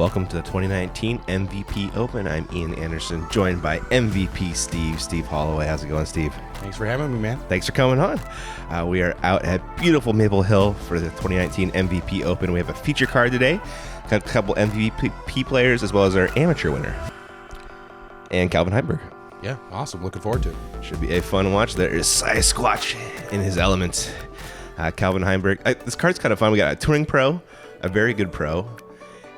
welcome to the 2019 MVP Open. I'm Ian Anderson, joined by MVP Steve Holloway. How's it going, Steve? Thanks for having me, man. Thanks for coming on. We are out at beautiful Maple Hill for the 2019 MVP Open. We have a feature card today, got a couple MVP players as well as our amateur winner, and Calvin Heimburg. Yeah, awesome. Looking forward to it. Should be a fun watch. There is Squatch in his element. Calvin Heimburg. This card's kind of fun. We got a touring pro, a very good pro,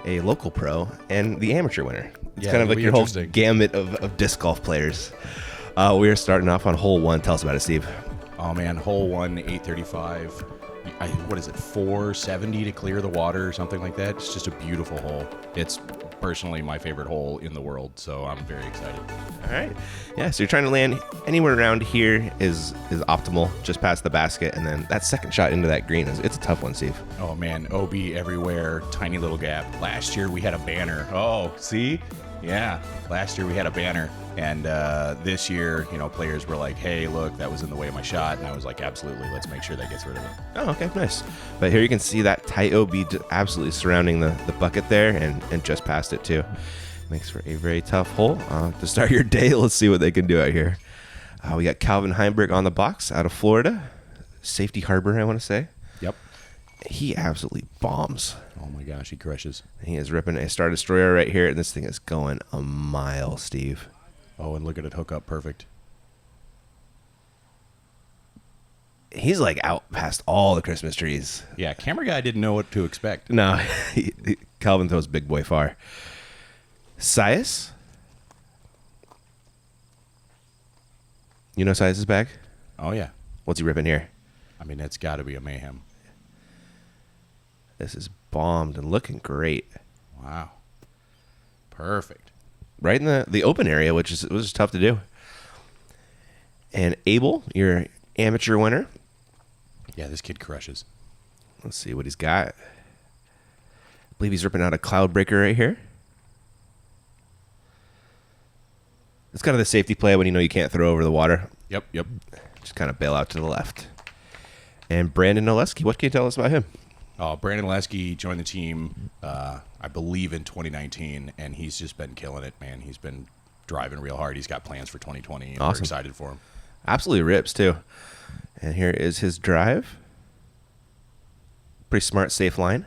a local pro, and the amateur winner. It's kind of like your whole gamut of disc golf players. We are starting off on hole 1. Tell us about it, Steve. Oh, man. Hole 1, 835. What is it, 470 to clear the water or something like that? It's just a beautiful hole. It's personally my favorite hole in the world, so I'm very excited. All right. Yeah, so you're trying to land anywhere around here is optimal, just past the basket, and then that second shot into that green, it's a tough one, Steve. Oh, man. OB everywhere, tiny little gap. Last year we had a banner. Oh, see? Yeah. Last year we had a banner. And this year, players were like, hey, look, that was in the way of my shot. And I was like, absolutely, let's make sure that gets rid of it. Oh, okay, nice. But here you can see that tight OB absolutely surrounding the bucket there and just past it, too. Makes for a very tough hole. To start your day, let's see what they can do out here. We got Calvin Heimburg on the box out of Florida. Safety Harbor, I want to say. Yep. He absolutely bombs. Oh, my gosh, he crushes. He is ripping a Star Destroyer right here, and this thing is going a mile, Steve. Oh, and look at it hook up perfect. He's like out past all the Christmas trees. Yeah, camera guy didn't know what to expect. No, Calvin throws big boy far. Sias? You know Sias's bag? Oh, yeah. What's he ripping here? I mean, it's got to be a mayhem. This is bombed and looking great. Wow. Perfect. Right in the open area, which was tough to do. And Abel, your amateur winner. Yeah, this kid crushes. Let's see what he's got. I believe he's ripping out a cloud breaker right here. It's kind of the safety play when you know you can't throw over the water. Yep. Just kind of bail out to the left. And Brandon Oleskie, what can you tell us about him? Brandon Oleskie joined the team, I believe, in 2019, and he's just been killing it, man. He's been driving real hard. He's got plans for 2020, and awesome. We're excited for him. Absolutely rips, too. And here is his drive. Pretty smart, safe line.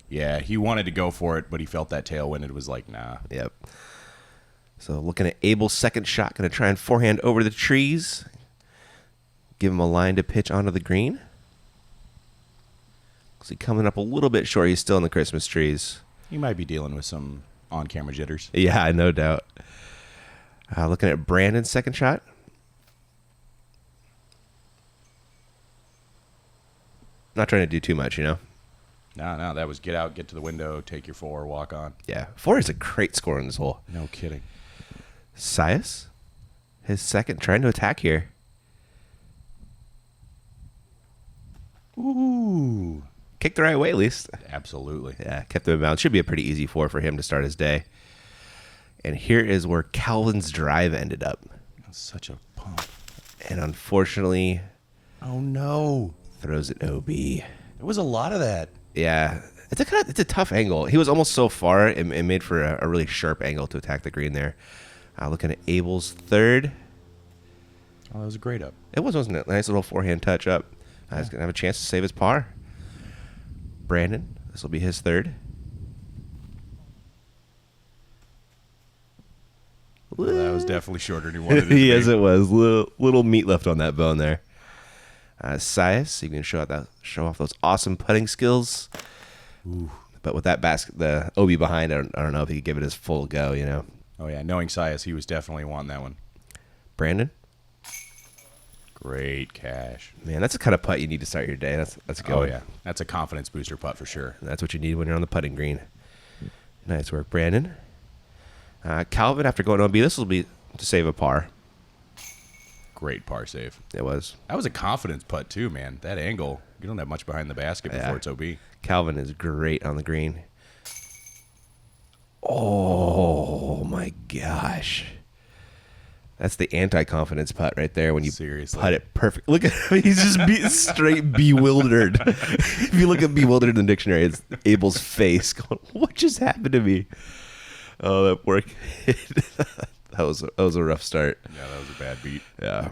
Yeah, he wanted to go for it, but he felt that tailwind and was like, nah. Yep. So looking at Abel's second shot, going to try and forehand over the trees. Give him a line to pitch onto the green. He's coming up a little bit short. He's still in the Christmas trees. He might be dealing with some on-camera jitters. Yeah, no doubt. Looking at Brandon's second shot. Not trying to do too much, No, that was get out, get to the window, take your 4, walk on. Yeah, 4 is a great score in this hole. No kidding. Sias, his second, trying to attack here. Ooh. Kicked the right way, at least. Absolutely. Yeah, kept him in bounds. Should be a pretty easy 4 for him to start his day. And here is where Calvin's drive ended up. That's such a pump. And unfortunately... Oh, no. Throws it OB. There was a lot of that. Yeah. It's a tough angle. He was almost so far, it made for a really sharp angle to attack the green there. Looking at Abel's third. Oh, that was a great up. It wasn't it? Nice little forehand touch up. He's going to have a chance to save his par. Brandon, this will be his third. Well, that was definitely shorter than he wanted it to be. Yes, it was. Little meat left on that bone there. Sias, you can show off those awesome putting skills. Ooh. But with that basket, the OB behind, I don't know if he could give it his full go, Oh, yeah. Knowing Sias, he was definitely wanting that one. Brandon? Great cash. Man, that's the kind of putt you need to start your day. That's a good one. Oh, yeah. That's a confidence booster putt for sure. That's what you need when you're on the putting green. Nice work, Brandon. Calvin, after going OB, this will be to save a par. Great par save. It was. That was a confidence putt, too, man. That angle, you don't have much behind the basket before it's OB. Calvin is great on the green. Oh, my gosh. That's the anti-confidence putt right there when you Seriously. putt it perfect. Look at him. He's just straight bewildered. If you look at bewildered in the dictionary, it's Abel's face going, what just happened to me? Oh, that worked. that was a rough start. Yeah, that was a bad beat. Yeah.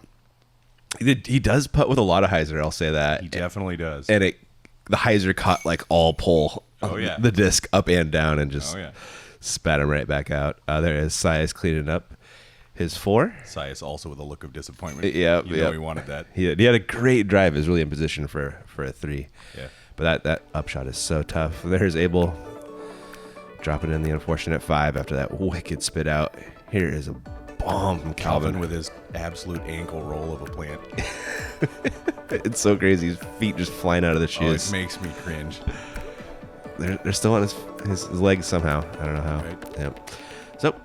He does putt with a lot of hyzer, I'll say that. He definitely does. And the hyzer caught like all pull. Oh, yeah. The disc up and down and just Oh, yeah. spat him right back out. There is Sias cleaning up his 4. Sias also with a look of disappointment. Yeah, You know he wanted that. He had a great drive. He was really in position for a 3. Yeah. But that upshot is so tough. There's Abel dropping in the unfortunate 5 after that wicked spit out. Here is a bomb from Calvin. With his absolute ankle roll of a plant. It's so crazy. His feet just flying out of the Oh, shoes. it makes me cringe. They're still on his legs somehow. I don't know how. Right. Yep. So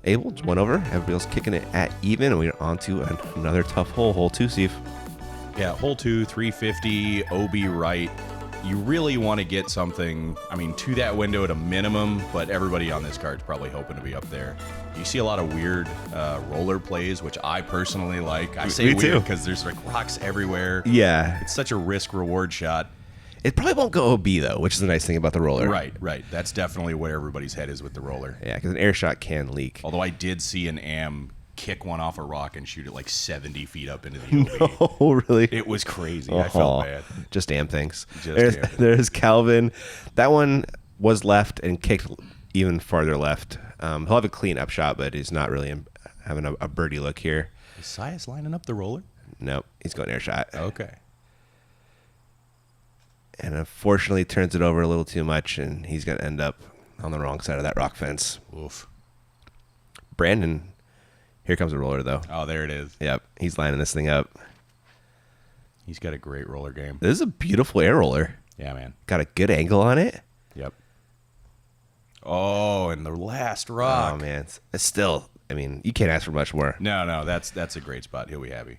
Abel just went over. Everybody else kicking it at even, and we're on to another tough hole 2, Steve. Yeah, hole 2, 350, OB right. You really want to get something, to that window at a minimum, but everybody on this card's probably hoping to be up there. You see a lot of weird roller plays, which I personally like. I say Me too. weird because there's like rocks everywhere. Yeah. It's such a risk-reward shot. It probably won't go OB, though, which is the nice thing about the roller. Right. That's definitely where everybody's head is with the roller. Yeah, because an air shot can leak. Although I did see an AM kick one off a rock and shoot it like 70 feet up into the OB. Oh, really? It was crazy. I felt bad. Just damn things. Just damn things. There's Calvin. That one was left and kicked even farther left. He'll have a clean up shot, but he's not really having a birdie look here. Is Sias lining up the roller? Nope, he's going air shot. Okay. And unfortunately turns it over a little too much, and he's going to end up on the wrong side of that rock fence. Oof. Brandon, here comes the roller, though. Oh, there it is. Yep, he's lining this thing up. He's got a great roller game. This is a beautiful air roller. Yeah, man. Got a good angle on it. Yep. Oh, and the last rock. Oh, man. It's still, you can't ask for much more. No, that's a great spot. He'll be happy.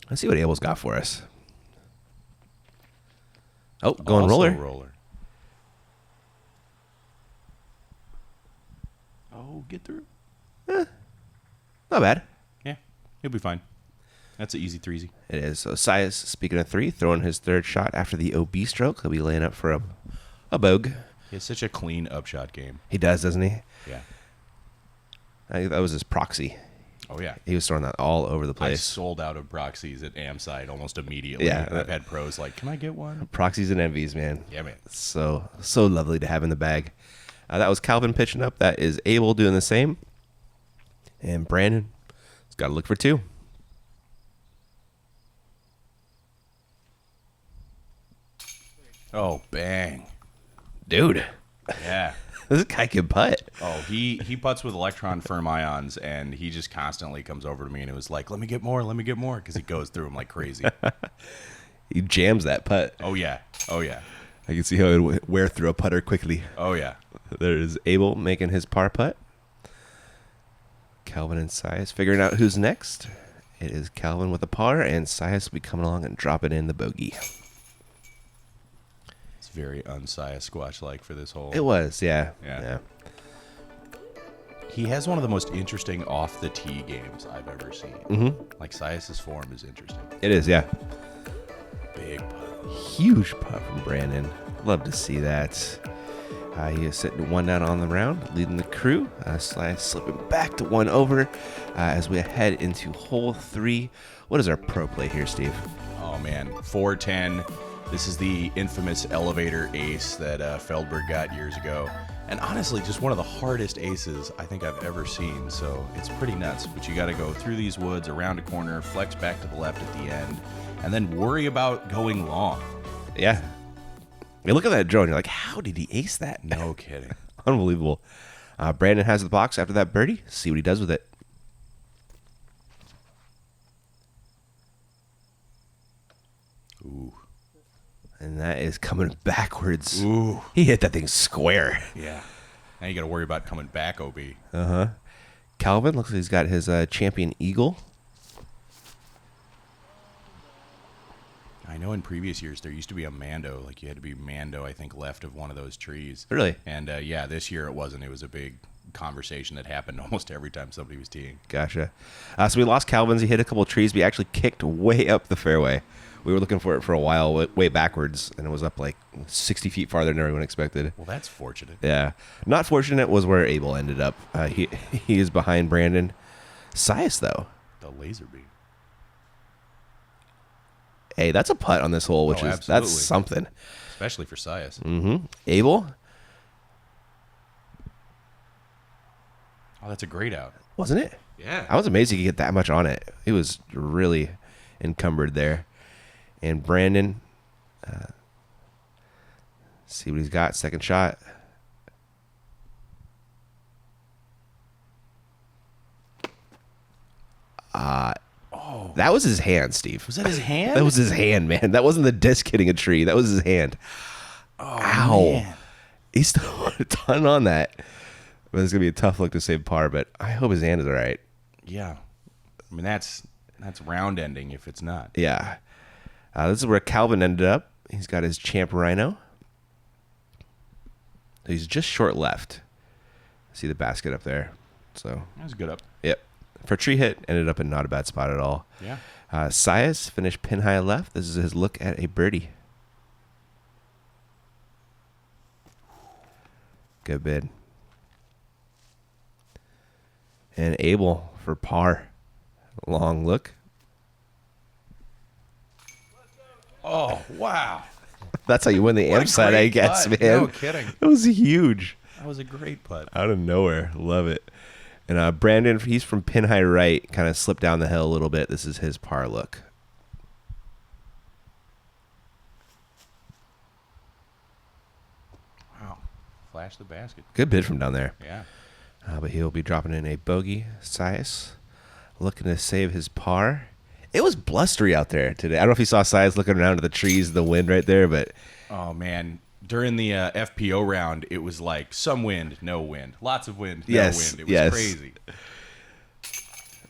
Let's see what Abel's got for us. Oh, going Also roller. Oh, get through. Not bad. Yeah, he'll be fine. That's an easy 3-easy. It is. So Sias, speaking of 3, throwing his 3rd shot after the OB stroke. He'll be laying up for a bogue. He has such a clean upshot game. He does, doesn't he? Yeah. I think that was his proxy. Oh, yeah. He was throwing that all over the I place. sold out of proxies at Amside almost immediately. Yeah. I've had pros like, can I get one? Proxies and envies, man. Yeah, man. So lovely to have in the bag. That was Calvin pitching up. That is Abel doing the same. And Brandon has got to look for 2. Oh, bang. Dude, Yeah. this guy can putt. Oh, he putts with electron firm ions, and he just constantly comes over to me, and it was like, let me get more, because he goes through them like crazy. He jams that putt. Oh, yeah. I can see how it would wear through a putter quickly. Oh, yeah. There is Abel making his par putt. Calvin and Sias figuring out who's next. It is Calvin with a par, and Sias will be coming along and dropping in the bogey. It's very un-Sias Squatch-like for this hole. It was, yeah. Yeah. He has one of the most interesting off-the-tee games I've ever seen. Mm-hmm. Like, Sias's form is interesting. It is, yeah. Big putt. Huge putt from Brandon. Love to see that. He is sitting 1 down on the round, leading the crew. Sias slipping back to 1 over as we head into hole 3. What is our pro play here, Steve? Oh, man. 410. This is the infamous elevator ace that Feldberg got years ago. And honestly, just one of the hardest aces I think I've ever seen. So it's pretty nuts. But you got to go through these woods, around a corner, flex back to the left at the end, and then worry about going long. Yeah. You look at that drone, you're like, how did he ace that? No kidding. Unbelievable. Brandon has the box after that birdie. See what he does with it. Ooh. And that is coming backwards. Ooh. He hit that thing square. Yeah. Now you got to worry about coming back, OB. Uh-huh. Calvin looks like he's got his champion eagle. I know in previous years there used to be a Mando. Like you had to be Mando, I think, left of one of those trees. Really? And yeah, this year it wasn't. It was a big conversation that happened almost every time somebody was teeing. Gotcha. So we lost Calvin's. He hit a couple of trees, but he actually kicked way up the fairway. We were looking for it for a while, way backwards, and it was up like 60 feet farther than everyone expected. Well, that's fortunate. Yeah. Not fortunate was where Abel ended up. He is behind Brandon. Sias, though. The laser beam. Hey, that's a putt on this hole, which is absolutely. that's something. Especially for Sias. Mm-hmm. Abel? Oh, that's a great out. Wasn't it? Yeah. I was amazed he could get that much on it. He was really encumbered there. And Brandon, see what he's got. Second shot. That was his hand, Steve. Was that his hand? That was his hand, man. That wasn't the disc hitting a tree. That was his hand. Oh, Ow. man. He's still a ton on that. But it's going to be a tough look to save par, but I hope his hand is all right. Yeah. I mean, that's round ending if it's not. Yeah. This is where Calvin ended up. He's got his Champ Rhino. He's just short left. See the basket up there. So That was a good up. yep. For tree hit, ended up in not a bad spot at all. Yeah. Sias finished pin high left. This is his look at a birdie. Good bid. And Abel for par. Long look. Oh, wow. That's how you win the What a amp side, I great guess, putt. man. No kidding. It was huge. That was a great putt. Out of nowhere. Love it. And Brandon, he's from pin high right, kind of slipped down the hill a little bit. This is his par look. Wow. Flash the basket. Good bid from down there. Yeah. But he'll be dropping in a bogey. Sias looking to save his par. It was blustery out there today. I don't know if you saw Sias looking around at the trees, the wind right there, but Oh, man. During the FPO round, it was like some wind, no wind. Lots of wind, no Yes, wind. It was yes. crazy.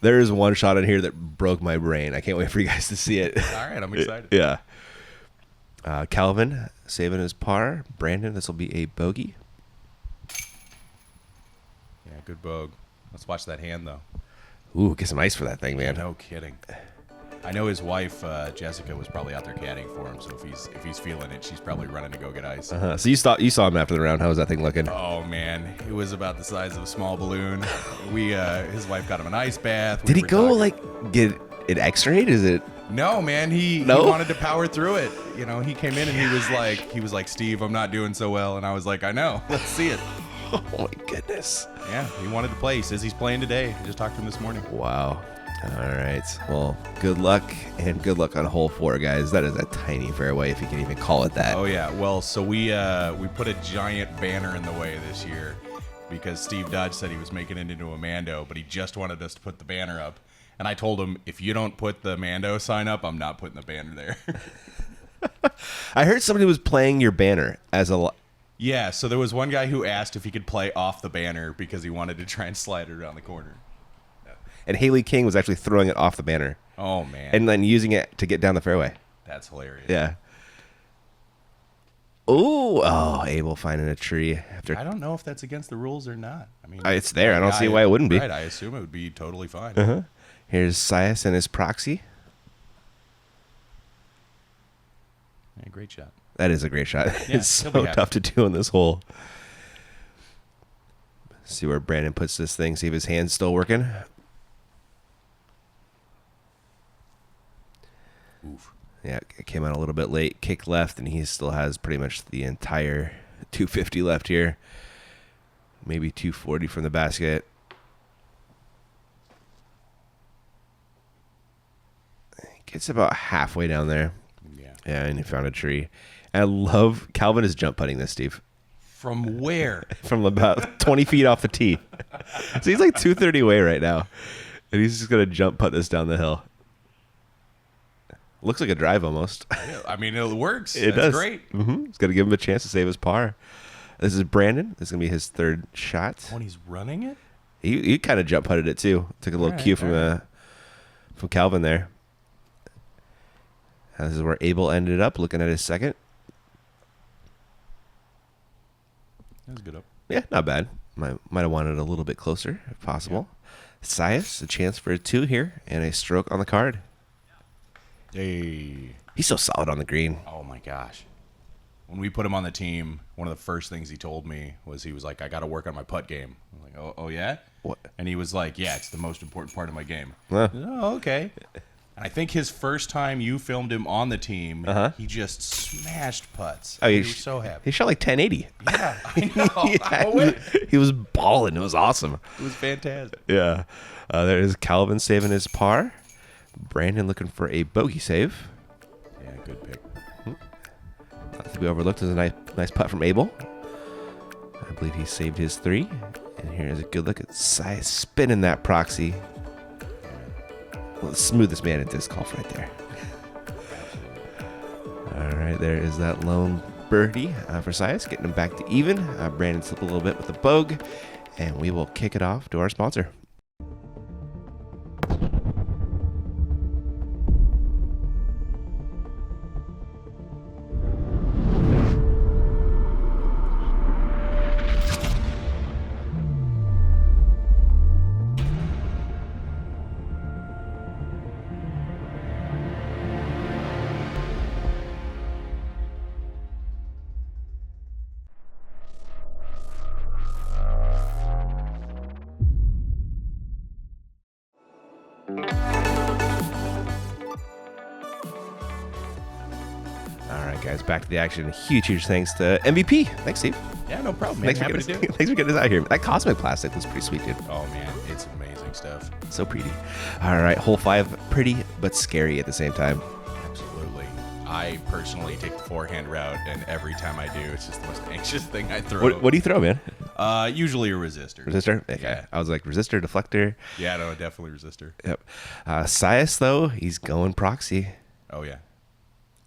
there is one shot in here that broke my brain. I can't wait for you guys to see it. All right, I'm excited. Yeah. Calvin saving his par. Brandon, this will be a bogey. Yeah, good bogue. Let's watch that hand, though. Ooh, get some ice for that thing, man. No kidding. I know his wife, Jessica, was probably out there caddying for him, so if he's feeling it, she's probably running to go get ice. So you saw him after the round. How was that thing looking? Oh, man. It was about the size of a small balloon. His wife got him an ice bath. Did We he were go talking- like get it x-rayed? Is it? No, man. He wanted to power through it. You know, he came in and he was like, Steve, I'm not doing so well. And I was like, I know. Let's see it. Oh my goodness. Yeah, he wanted to play. He says he's playing today. I just talked to him this morning. Wow. All right. Well, good luck on hole 4, guys. That is a tiny fairway, if you can even call it that. Oh yeah. Well, so we put a giant banner in the way this year because Steve Dodge said he was making it into a Mando, but he just wanted us to put the banner up. And I told him, if you don't put the Mando sign up, I'm not putting the banner there. I heard somebody was playing your banner as a. Yeah. So there was one guy who asked if he could play off the banner because he wanted to try and slide it around the corner. And Haley King was actually throwing it off the banner Oh man. and then using it to get down the fairway. That's hilarious. Yeah. Oh, Abel finding a tree after. I don't know if that's against the rules or not. I mean, It's there. I don't see why it wouldn't be. Right. I assume it would be totally fine. Uh-huh. Here's Sias and his proxy. Yeah, great shot. That is a great shot. Yeah, It's he'll be so happy. tough to do on this hole. See where Brandon puts this thing. See if his hand's still working. Oof. Yeah, it came out a little bit late. Kick left, and he still has pretty much the entire 250 left here. Maybe 240 from the basket. Gets about halfway down there. Yeah. Yeah, and he found a tree. And I love Calvin is jump putting this, Steve. From where? From about 20 feet off the tee. So he's like 230 away right now. And he's just going to jump putt this down the hill. Looks like a drive almost. Yeah, I mean, it works. It That's does. great. Mm-hmm. He's got to give him a chance to save his par. This is Brandon. This is going to be his third shot. When he's running it? He kind of jump putted it too. Took a little All right, cue all right. from Calvin there. This is where Abel ended up, looking at his second. That was good up. Yeah, not bad. Might have wanted a little bit closer if possible. Sias, a chance for a 2 here and a stroke on the card. Hey. He's so solid on the green. Oh my gosh. When we put him on the team, one of the first things he told me was he was like, I got to work on my putt game. I'm like, oh yeah? What? And he was like, yeah, it's the most important part of my game. Huh. Oh, okay. And I think his first time you filmed him on the team, he just smashed putts. Oh, He was so happy. He shot like 1080. Yeah, I know. Yeah, he was balling. It was awesome. It was fantastic. Yeah. There is Calvin saving his par. Brandon looking for a bogey save. Yeah, good pick. Not to be overlooked is a nice putt from Abel. I believe he saved his 3. And here's a good look at Sias spinning that proxy. Well, the smoothest man in disc golf right there. All right, there is that lone birdie for Sias, getting him back to even. Brandon slipped a little bit with the bogue, and we will kick it off to our sponsor. All right, guys, back to the action. Huge thanks to MVP. Thanks, Steve. Yeah, no problem, man. Thanks for, Happy to do it. thanks for getting us out here. That cosmic plastic looks pretty sweet, dude. Oh, man. It's amazing stuff. So pretty. All right, hole 5, pretty but scary at the same time. Absolutely. I personally take the forehand route, and every time I do, it's just the most anxious thing I throw. What do you throw, man? Usually a resistor. Resistor? Okay. Yeah. I was like, resistor, deflector. Yeah, no, definitely resistor. Yep. Sias, though, he's going proxy Oh, yeah.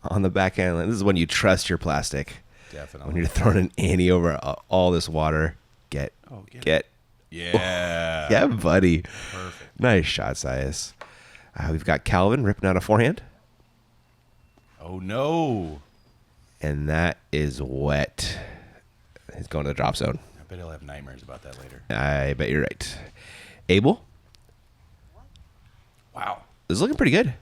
on the backhand. This is when you trust your plastic. Definitely. When you're throwing an ante over all this water. Get. Yeah. Yeah, buddy. Perfect. Nice shot, Sias. We've got Calvin ripping out a forehand. Oh, no. And that is wet. He's going to the drop zone. I bet he'll have nightmares about that later. I bet you're right. Abel, Wow. this is looking pretty good.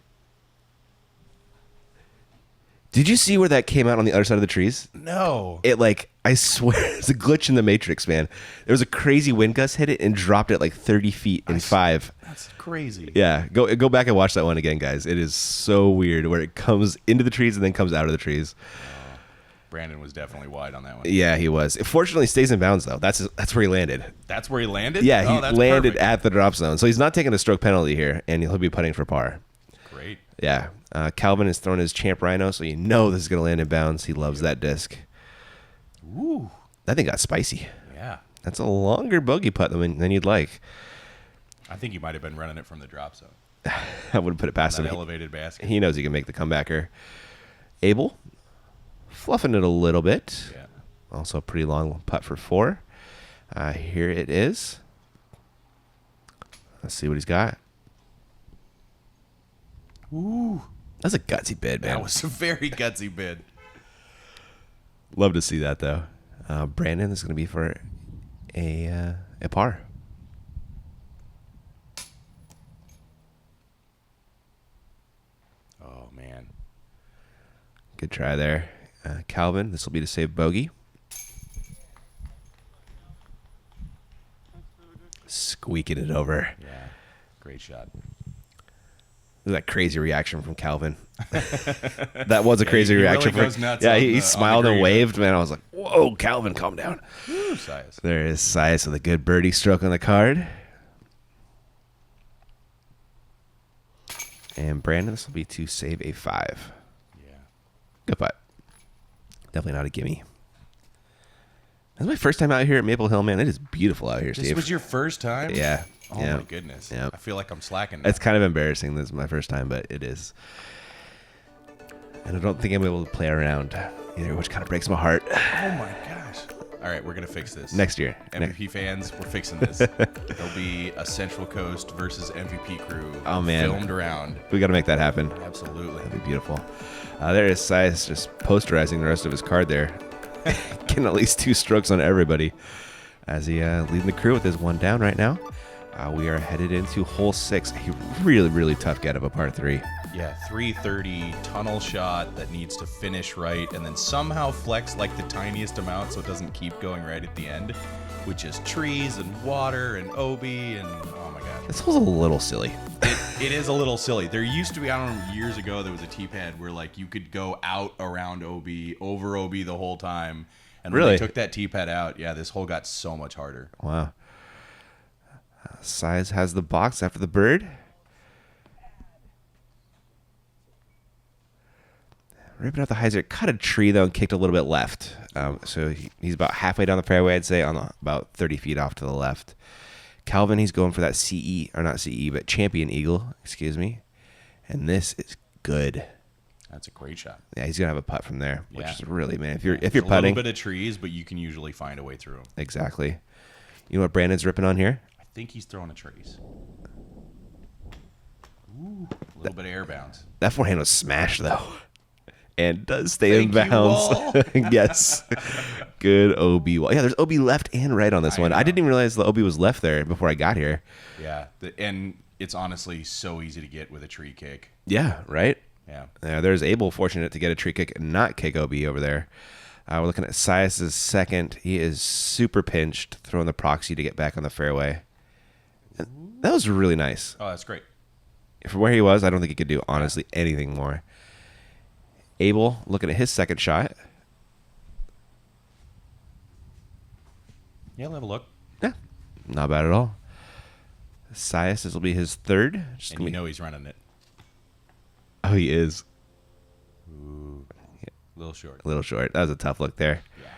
Did you see where that came out on the other side of the trees? No. It I swear, it's a glitch in the Matrix, man. There was a crazy wind gust hit it and dropped it like 30 feet in 5. That's crazy. Yeah, go back and watch that one again, guys. It is so weird where it comes into the trees and then comes out of the trees. Brandon was definitely wide on that one. Yeah, he was. It fortunately stays in bounds, though. That's where he landed. That's where he landed? Yeah, Oh, he that's landed perfect. at the drop zone. So he's not taking a stroke penalty here, and he'll be putting for par. Great. Yeah. Calvin is throwing his champ rhino, so you know this is going to land in bounds. He loves that disc. Ooh. That thing got spicy. Yeah. That's a longer bogey putt than you'd like. I think he might have been running it from the drop zone. I wouldn't put it past That him. elevated basket. He knows he can make the comebacker. Abel, fluffing it a little bit. Yeah. Also a pretty long putt for 4. Here it is. Let's see what he's got. Ooh. That's a gutsy bid, man. That was a very gutsy bid. Love to see that, though. Brandon is going to be for a par. Oh, man. Good try there. Calvin, this will be to save bogey. Squeaking it over. Yeah. Great shot. Look at that crazy reaction from Calvin. That was a crazy he really reaction. goes nuts Yeah, on he the smiled and green. waved, man. I was like, whoa, Calvin, calm down. Ooh, size. There is Sias with a good birdie stroke on the card. And Brandon, this will be to save a 5. Yeah. Good putt. Definitely not a gimme. That's my first time out here at Maple Hill, man. It is beautiful out here, This Steve. was your first time? Yeah. Oh, yeah. my goodness. Yeah. I feel like I'm slacking. It's kind of embarrassing. This is my first time, but it is. And I don't think I'm able to play around either, which kind of breaks my heart. Oh, my gosh. All right, we're going to fix this. Next year. MVP fans, we're fixing this. There'll be a Central Coast versus MVP crew Oh, man. filmed around. We got to make that happen. Absolutely. That'd be beautiful. There is Sias just posterizing the rest of his card there. Getting at least 2 strokes on everybody. as he leading the crew with his one down right now. We are headed into hole 6. A really, really tough get of a par 3. Yeah, 330 tunnel shot that needs to finish right and then somehow flex like the tiniest amount so it doesn't keep going right at the end, which is trees and water and OB and oh my god. This hole's a little silly. It is a little silly. There used to be, I don't know, years ago there was a tee pad where like you could go out around OB, over OB the whole time. And when they took that tee pad out, yeah, this hole got so much harder. Wow. Size has the box after the bird. Ripping out the hyzer. Cut a tree, though, and kicked a little bit left. So he's about halfway down the fairway, I'd say, about 30 feet off to the left. Calvin, he's going for that CE, or not CE, but Champion Eagle, excuse me. And this is good. That's a great shot. Yeah, he's going to have a putt from there, which is really, man, if you're There's putting. a little bit of trees, but you can usually find a way through them. Exactly. You know what Brandon's ripping on here? I think he's throwing a trees. Ooh, a little bit of air bounce. That forehand was smashed, though. And does stay in bounds. Yes. Good OB wall. Yeah, there's OB left and right on this one. I didn't even realize the OB was left there before I got here. Yeah, and it's honestly so easy to get with a tree kick. Yeah, right? Yeah. There's Abel fortunate to get a tree kick and not kick OB over there. We're looking at Sias's second. He is super pinched, throwing the proxy to get back on the fairway. And that was really nice. Oh, that's great. For where he was, I don't think he could do, honestly, anything more. Abel looking at his second shot. Yeah, we'll have a look. Yeah, not bad at all. Sias, this will be his third. And you know he's running it. Oh, he is. Ooh, yeah. A little short. A little short. That was a tough look there. Yeah.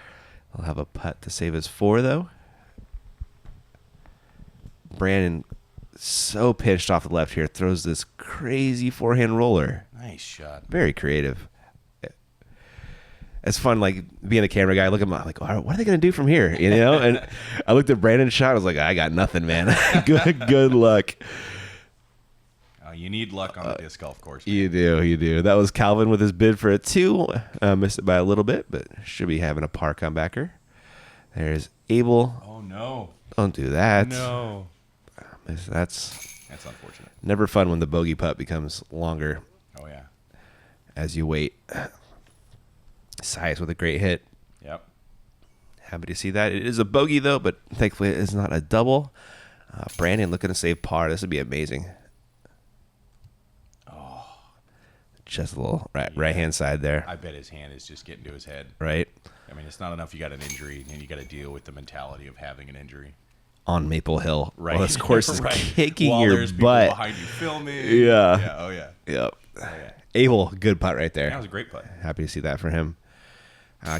He'll have a putt to save his 4, though. Brandon, so pitched off the left here, throws this crazy forehand roller. Nice shot. Very creative. It's fun, like, being a camera guy. I look at my, like, what are they going to do from here? You know? And I looked at Brandon's shot. I was like, I got nothing, man. Good luck. You need luck on a disc golf course. Man. You do. That was Calvin with his bid for a 2. Missed it by a little bit, but should be having a par comebacker. There's Abel. Oh, no. Don't do that. No. That's unfortunate. Never fun when the bogey putt becomes longer. Oh, yeah. As you wait. Sias with a great hit. Yep. Happy to see that. It is a bogey, though, but thankfully it is not a double. Brandon looking to save par. This would be amazing. Oh. Just a little right-hand side there. I bet his hand is just getting to his head. Right. I mean, it's not enough you got an injury, and you got to deal with the mentality of having an injury. On Maple Hill. Right. Well, this course is kicking while your there's people butt. behind you filming. Yeah. Yeah. Oh, yeah. Yep. Oh, yeah. Abel, good putt right there. That was a great putt. Happy to see that for him.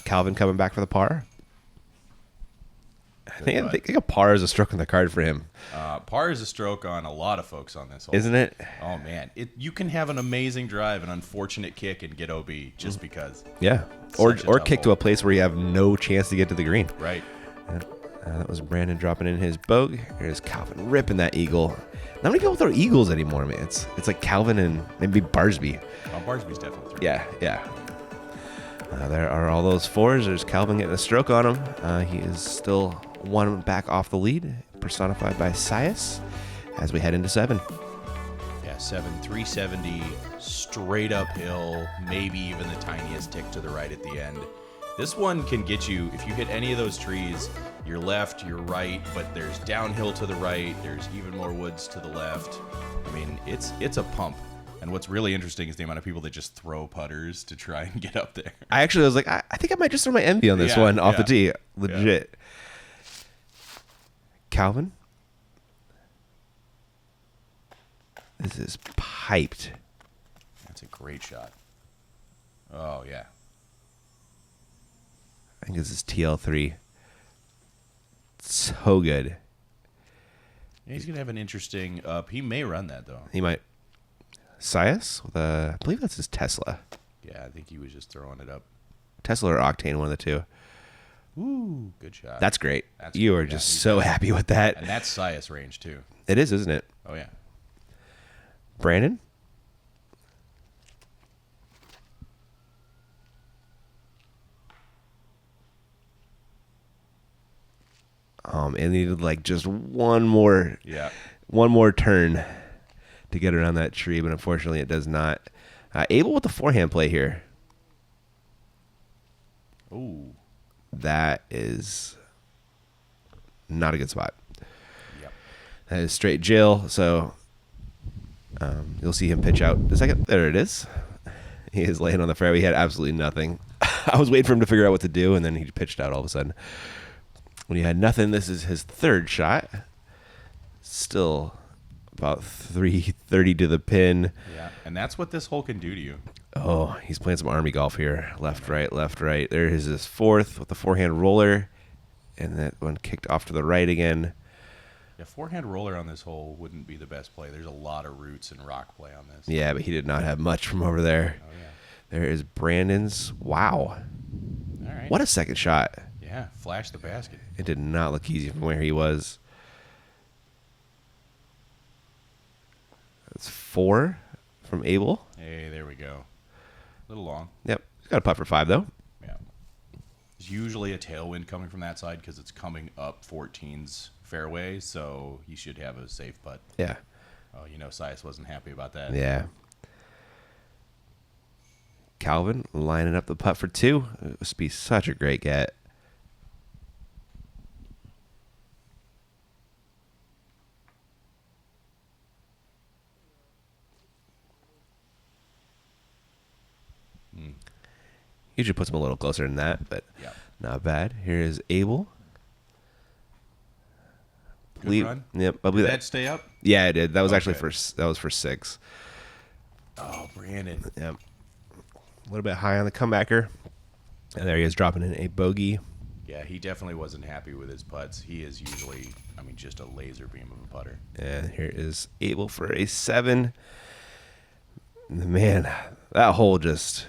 Calvin coming back for the par. I think a par is a stroke on the card for him. Par is a stroke on a lot of folks on this hole. Isn't it? Oh, man. You can have an amazing drive, an unfortunate kick, and get OB just because. Yeah. Or kick hole. to a place where you have no chance to get to the green. Right. That was Brandon dropping in his bogue. Here's Calvin ripping that eagle. Not many people throw eagles anymore, man. It's like Calvin and maybe Barsby. Oh, Barsby's definitely through. Yeah. There are all those 4s. There's Calvin getting a stroke on him. He is still 1 back off the lead, personified by Sias, as we head into 7. Yeah, 7, 370, straight uphill, maybe even the tiniest tick to the right at the end. This one can get you, if you hit any of those trees, your left, your right, but there's downhill to the right, there's even more woods to the left. I mean, it's a pump. And what's really interesting is the amount of people that just throw putters to try and get up there. I actually was like, I think I might just throw my envy on this one off the tee. Legit. Yeah. Calvin. This is piped. That's a great shot. Oh, yeah. I think this is TL3. So good. Yeah, he's going to have an interesting up. He may run that, though. He might. Sias with I believe that's his Tesla. Yeah, I think he was just throwing it up. Tesla or Octane, one of the two. Ooh, good shot. That's great. You are just so happy with that. And that's Sias range, too. It is, isn't it? Oh, yeah. Brandon? It needed like just one more turn to get around that tree, but unfortunately it does not. Abel with the forehand play here. Ooh. That is not a good spot. Yep. That is straight Jill, so you'll see him pitch out the second. There it is. He is laying on the fairway. He had absolutely nothing. I was waiting for him to figure out what to do, and then he pitched out all of a sudden. When he had nothing, this is his third shot. Still about 330 to the pin. Yeah, and that's what this hole can do to you. Oh, he's playing some Army golf here. Left, right, left, right. There is his fourth with the forehand roller, and that one kicked off to the right again. Yeah, forehand roller on this hole wouldn't be the best play. There's a lot of roots and rock play on this. Yeah, but he did not have much from over there. Oh, yeah. There is Brandon's. Wow. All right. What a second shot. Yeah, flash the basket. It did not look easy from where he was. That's 4 from Abel. Hey, there we go. A little long. Yep. He's got a putt for 5, though. Yeah. There's usually a tailwind coming from that side because it's coming up 14's fairway, so he should have a safe putt. Yeah. Oh, Sias wasn't happy about that. Yeah. Calvin lining up the putt for 2. It must be such a great get. Usually puts him a little closer than that, but not bad. Here is Abel. Good run. Yep. Did that stay up? Yeah, it did. That was Okay. actually for 6. Oh, Brandon. Yep. A little bit high on the comebacker. And there he is dropping in a bogey. Yeah, he definitely wasn't happy with his putts. He is usually, just a laser beam of a putter. And here is Abel for a 7. Man, that hole just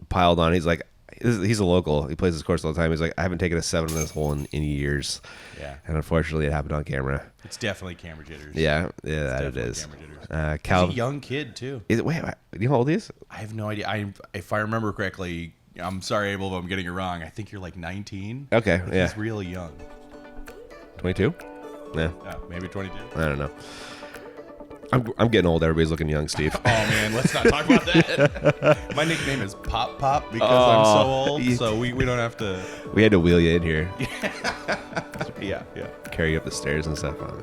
piled on. He's like, he's a local. He plays this course all the time. He's like, I haven't taken a 7 in this hole in years. Yeah. And unfortunately, it happened on camera. It's definitely camera jitters. Yeah, that it is. Camera jitters. He's Calvin, a young kid, too. do you know how old he is? I have no idea. If I remember correctly, I'm sorry, Abel, if I'm getting it wrong. I think you're like 19. Okay, yeah. He's really young. 22? Yeah. Yeah, maybe 22. I don't know. I'm getting old. Everybody's looking young, Steve. Oh, man, let's not talk about that. My nickname is Pop Pop because I'm so old, so we don't have to. We had to wheel you in here. Yeah. Carry you up the stairs and stuff. Oh,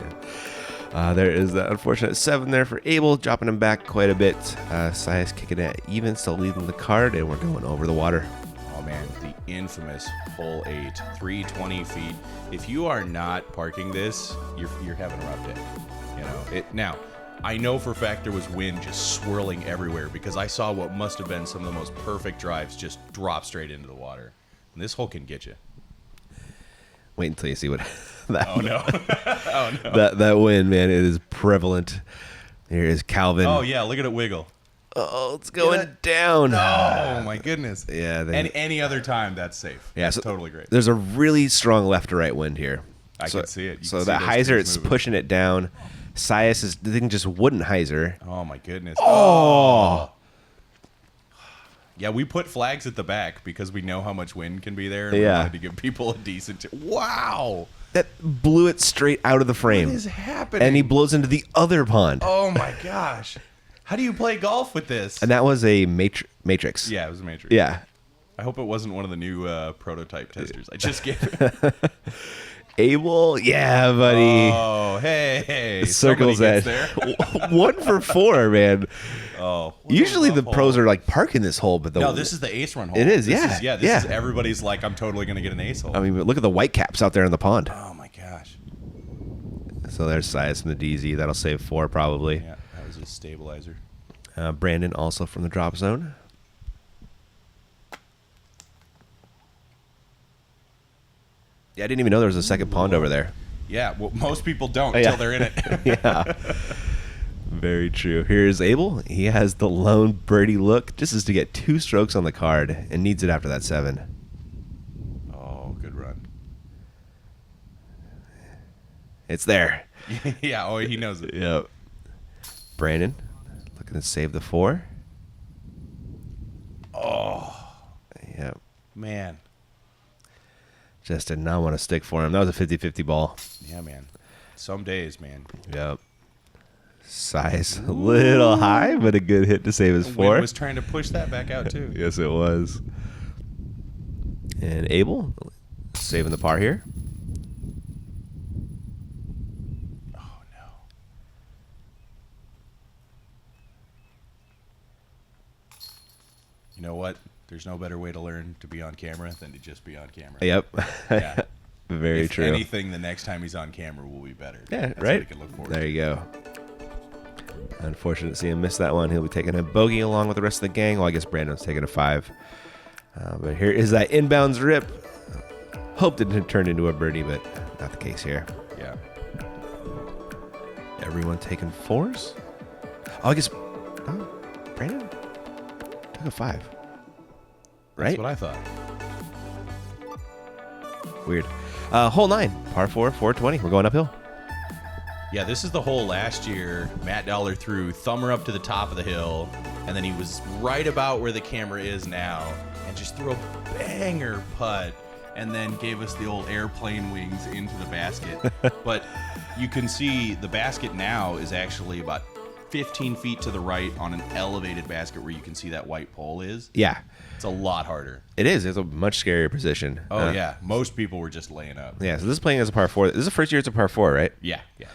man. There is that unfortunate 7 there for Abel, dropping him back quite a bit. Sias kicking it even, still leading the card, and we're going over the water. Oh, man, the infamous hole 8, 320 feet. If you are not parking this, you're having a rough day. Now, I know for a fact there was wind just swirling everywhere because I saw what must have been some of the most perfect drives just drop straight into the water. And this hole can get you. Wait until you see what that. Oh, no. Oh, no. That wind, man, it is prevalent. Here is Calvin. Oh, yeah, look at it wiggle. Oh, it's going down. Oh, my goodness. Yeah. Any other time, that's safe. Yeah, That's so totally great. There's a really strong left to right wind here. I can see it. You So can see that those hyzer, trees it's moving. pushing it down. Sias the thing just wouldn't hyzer. Oh, my goodness. Oh. Yeah, we put flags at the back because we know how much wind can be there. And Yeah. we wanted to give people a decent. Wow. That blew it straight out of the frame. What is happening? And he blows into the other pond. Oh, my gosh. How do you play golf with this? And that was a matrix. Yeah, it was a Matrix. Yeah. I hope it wasn't one of the new prototype testers. I just gave Abel, yeah, buddy. Oh, hey. Circles somebody that. gets there. 1 for 4, man. Oh. what a Usually the rough pros hole. are like parking this hole, but No, this is the ace run hole. It is, This yeah. This is everybody's like, I'm totally going to get an ace hole. I mean, look at the white caps out there in the pond. Oh, my gosh. So there's Sias from the DZ. That'll save 4 probably. Yeah, that was a stabilizer. Brandon also from the drop zone. Yeah, I didn't even know there was a second pond over there. Yeah, well, most people don't Oh, yeah. until they're in it. Yeah. Very true. Here's Abel. He has the lone birdie look, just as to get 2 strokes on the card and needs it after that 7. Oh, good run. It's there. Yeah, oh, he knows it. Yep. Brandon looking to save the 4. Oh, Yep. man. Just did not want to stick for him. That was a 50-50 ball. Yeah, man. Some days, man. Yep. Size a little high, but a good hit to save his Wynn four. was trying to push that back out, too. Yes, it was. And Abel saving the par here. Oh, no. You know what? There's no better way to learn to be on camera than to just be on camera. Yep. Yeah. Very if true. anything, the next time he's on camera will be better. Yeah, That's right? What he can look forward There to. you go. Unfortunate to see him miss that one. He'll be taking a bogey along with the rest of the gang. Well, I guess Brandon's taking a 5. But here is that inbounds rip. Hoped it didn't turn into a birdie, but not the case here. Yeah. Everyone taking 4s? Oh, I guess Brandon took a 5. Right? That's what I thought. Weird. Hole 9, par 4, 420. We're going uphill. Yeah, this is the hole last year. Matt Dollar threw thumber up to the top of the hill, and then he was right about where the camera is now, and just threw a banger putt, and then gave us the old airplane wings into the basket. But you can see the basket now is actually about 15 feet to the right on an elevated basket where you can see that white pole is. Yeah. It's a lot harder. It is. It's a much scarier position. Oh, yeah. Most people were just laying up. Yeah, so this is playing as a par 4. This is the first year it's a par 4, right? Yeah, yeah.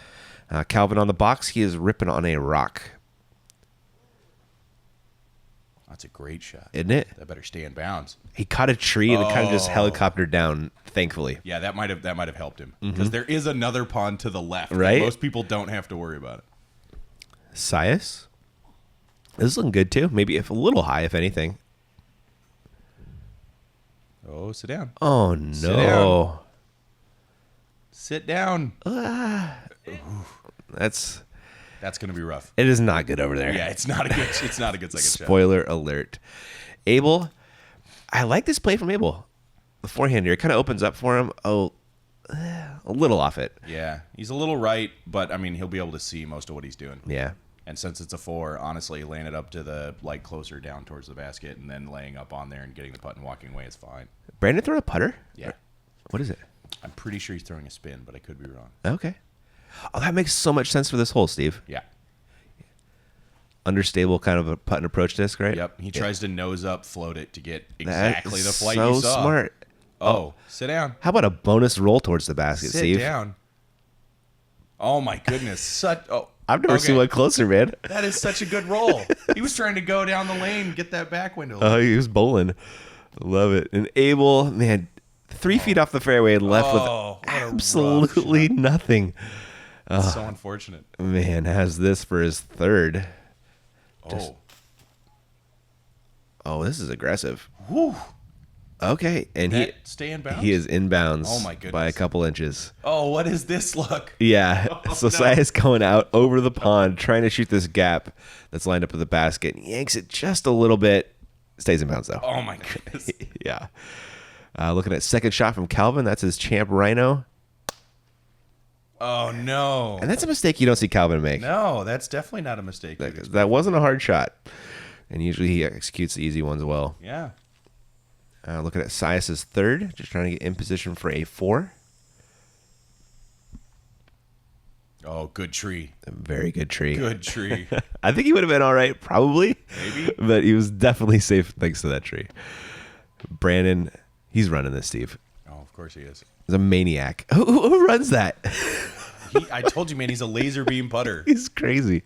Calvin on the box. He is ripping on a rock. That's a great shot. Isn't it? That better stay in bounds. He caught a tree and it kind of just Oh. helicoptered down, thankfully. Yeah, that might have helped him because there is another pond to the left. Right? Most people don't have to worry about it. Sias. This is looking good, too. Maybe if a little high, if anything. Oh, sit down. Oh, no. Sit down. That's... That's gonna be rough. It is not good over there. Yeah, it's not a good second shot. Spoiler alert. Abel, I like this play from Abel. The forehand here, it kind of opens up for him. Oh, a little off it. Yeah, he's a little right, but I mean he'll be able to see most of what he's doing. Yeah. And since it's a 4, honestly, laying it up to the closer down towards the basket, and then laying up on there and getting the putt and walking away is fine. Brandon throwing a putter? Yeah, What is it? I'm pretty sure he's throwing a spin, but I could be wrong. Okay. Oh, that makes so much sense for this hole, Steve. Yeah. Understable kind of a putt and approach disc, right? Yep. He tries to nose up, float it to get That exactly is the flight so you saw. smart. Oh, sit down. How about a bonus roll towards the basket, Sit Steve? down. Oh my goodness. I've never seen one closer, man. That is such a good roll. He was trying to go down the lane, get that back window. Oh, he was bowling. Love it. And Abel, man, 3 feet off the fairway and left with what a rough absolutely nothing. That's so unfortunate. Man, has this for his third. Oh, this is aggressive. Whew. Okay, and That stay in bounds? he is inbounds Oh, my goodness. by a couple inches. Oh, what is this look? Yeah, so no. Sias going out over the pond, trying to shoot this gap that's lined up with the basket. Yanks it just a little bit. Stays in bounds, though. Oh my goodness. Yeah. Looking at second shot from Calvin. That's his champ Rhino. Oh no. And that's a mistake you don't see Calvin make. No, that's definitely not a mistake. That wasn't a hard shot. And usually he executes the easy ones well. Yeah. Looking at Sias's third. Just trying to get in position for a 4. Oh, good tree. A very good tree. Good tree. I think he would have been all right, probably. Maybe. But he was definitely safe thanks to that tree. Brandon, he's running this, Steve. Oh, of course he is. He's a maniac. Who runs that? I told you, man, he's a laser beam putter. He's crazy.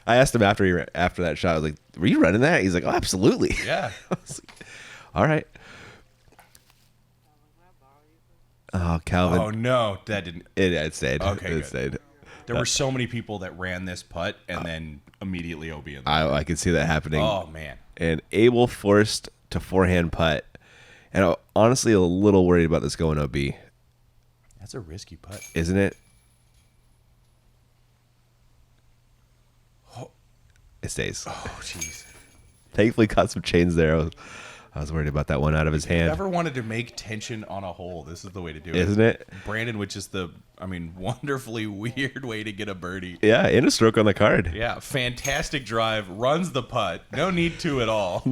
I asked him after that shot. I was like, "Were you running that?" He's like, "Oh, absolutely." Yeah. I was like, all right. Oh, Calvin. Oh no, that didn't. It stayed. Okay, It good. stayed. There were so many people that ran this putt and then immediately OB in. I could see that happening. Oh man. And Abel forced to forehand putt. And I'm honestly a little worried about this going OB. That's a risky putt. Isn't it? It stays. Oh jeez. Thankfully caught some chains there. I was worried about that one out of his hand. Never wanted to make tension on a hole. This is the way to do it. Isn't it? Brandon, which is wonderfully weird way to get a birdie. Yeah, and a stroke on the card. Yeah, fantastic drive, runs the putt. No need to at all.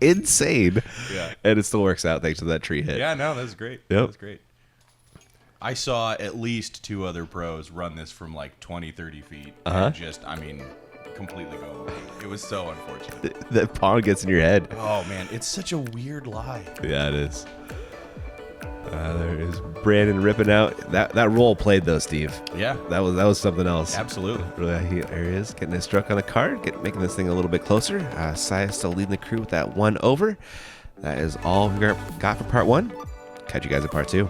insane. Yeah. And it still works out thanks to that tree hit. Yeah, no, that's great. Yep. That's great. I saw at least 2 other pros run this from like 20, 30 feet. And just, I mean, completely go away. It was so unfortunate. That pond gets in your head. Oh, man. It's such a weird lie. Yeah, it is. There is Brandon ripping out. That roll played, though, Steve. Yeah. That was something else. Absolutely. There he is, getting his stroke on the card, making this thing a little bit closer. Saya still leading the crew with that 1 over. That is all we got for part 1. Catch you guys in part 2.